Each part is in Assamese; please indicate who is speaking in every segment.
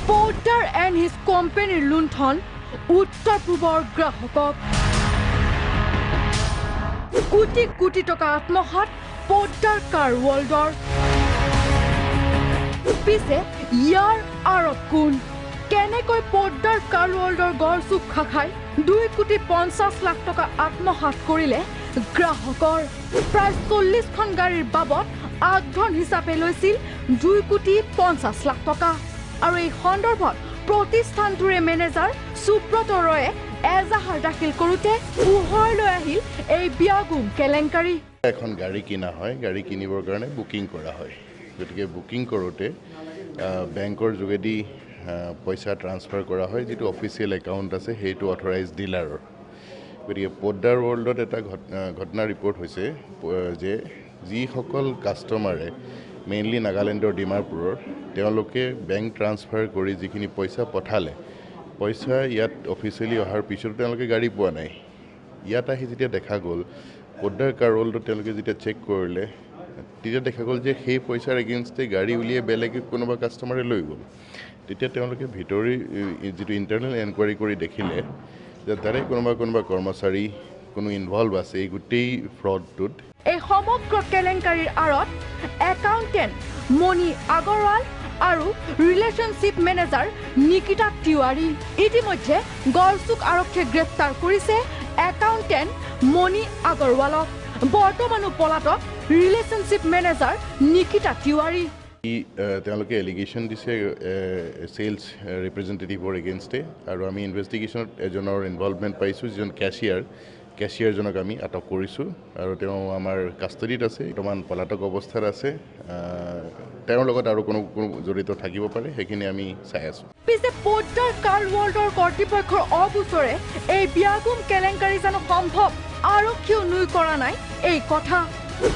Speaker 1: Poddar and his company লুণ্ঠন উত্তৰ পূবৰ গ্ৰাহকক কোটি কোটি টকা আত্মহাত Poddar কাৰ ৱৰ্ল্ডৰ পিছে ইয়াৰ আঁৰত কোন কেনেকৈ Poddar কাৰ ৱৰ্ল্ডৰ গড়চুক খাখাই 2,50 লাখ টকা আত্মহাত কৰিলে গ্ৰাহকৰ প্ৰায় 40খন গাড়ীৰ বাবদ আগধন হিচাপে লৈছিল 2,50 লাখ টকা আৰু এই সন্দৰ্ভত প্ৰতিষ্ঠানটোৰে মেনেজাৰ সুব্ৰত ৰয়ে এজাহাৰ দাখিল কৰোতে উহৰলৈ আহিল এই বিয়াগুম কেলেংকাৰী
Speaker 2: এখন গাড়ী কিনা হয় গাড়ী কিনিবৰ কাৰণে বুকিং কৰা হয় গতিকে বুকিং কৰোতে বেংকৰ যোগেদি পইচা ট্ৰান্সফাৰ কৰা হয় যেটো অফিচিয়েল একাউণ্ট আছে সেইটো অথৰাইজ ডিলাৰৰ গতিকে Poddar ৱৰ্ল্ডত এটা ঘটনা ৰিপৰ্ট হৈছে যে যিসকল কাষ্টমাৰে মেইনলি নাগালেণ্ডৰ ডিমাপুৰৰ তেওঁলোকে বেংক ট্ৰান্সফাৰ কৰি যিখিনি পইচা পঠালে পইচা ইয়াত অফিচিয়েলি অহাৰ পিছত তেওঁলোকে গাড়ী পোৱা নাই ইয়াত আহি যেতিয়া দেখা গ'ল Poddar কাৰ ৱৰ্ল্ডত তেওঁলোকে যেতিয়া চেক কৰিলে তেতিয়া দেখা গ'ল যে সেই পইচাৰ এগেইনষ্টে গাড়ী উলিয়াই বেলেগ কোনোবা কাষ্টমাৰে লৈ গ'ল তেতিয়া তেওঁলোকে ভিতৰি যেটো ইণ্টাৰনেল এনকুৱাৰী কৰি দেখিলে যে তাৰে কোনোবা কৰ্মচাৰী কোনো ইনভলভ আছে এই গোটেই ফ্ৰডটোত
Speaker 1: এই সমগ্ৰ কেলেংকাৰীৰ আঁৰত একাউণ্টেণ্ট মণি আগৰৱাল আৰু ৰিলেশ্যনশ্বিপ মেনেজাৰ নিকিতা তিৱাৰী ইতিমধ্যে গড়চুক আৰক্ষীয়ে গ্ৰেপ্তাৰ কৰিছে একাউণ্টেণ্ট মণি আগৰৱালক বৰ্তমানো পলাতক ৰিলেশ্যনশ্বিপ মেনেজাৰ নিকিতা তিৱাৰী
Speaker 2: তেওঁলোকে এলিগেশ্যন দিছে সেলছ ৰিপ্ৰেজেণ্টেটিভৰ এগেইনষ্টে আৰু আমি ইনভেষ্টিগেশ্যনত এজনৰ ইনভলভমেণ্ট পাইছোঁ যিজন কেচিয়াৰজনক আমি আটক কৰিছোঁ আৰু তেওঁ আমাৰ কাষ্টডিত আছে বৰ্তমান পলাতক অৱস্থাত আছে তেওঁৰ লগত আৰু কোনো জড়িত থাকিব পাৰে সেইখিনি আমি চাই আছোঁ
Speaker 1: পিছে Poddar কাৰ ৱৰ্ল্ডৰ কৰ্তৃপক্ষৰ অগোচৰে এই বিয়াগুম কেলেংকাৰী জানো সম্ভৱ আৰক্ষীও নুই কৰা নাই এই কথা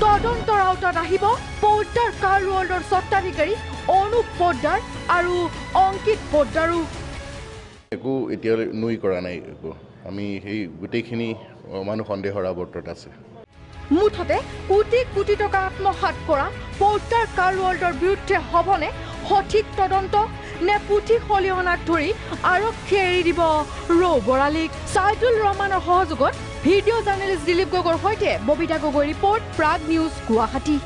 Speaker 1: তদন্তৰ আওতাত আহিব Poddar কাৰ ৱৰ্ল্ডৰ স্বত্বাধিকাৰী অনুপ Poddar আৰু অংকিত Poddaৰো
Speaker 2: একো এতিয়া নুই কৰা নাই একো আমি সেই গোটেইখিনি মানুহ সন্দেহৰ আৱৰ্তত আছে
Speaker 1: মুঠতে কোটি কোটি টকা আত্মহাত কৰা Poddar কাৰ ৱৰ্ল্ডৰ বিৰুদ্ধে হ'বনে সঠিক তদন্ত নে পুথি খলিহনাক ধৰি আৰক্ষীয়ে এৰি দিব ৰৌ বৰালিক সাইদুল ৰহমানৰ সহযোগত ভিডিঅ' জাৰ্নেলিষ্ট দিলীপ গগৈৰ সৈতে ববিতা গগৈ ৰিপৰ্ট প্ৰাগ নিউজ গুৱাহাটী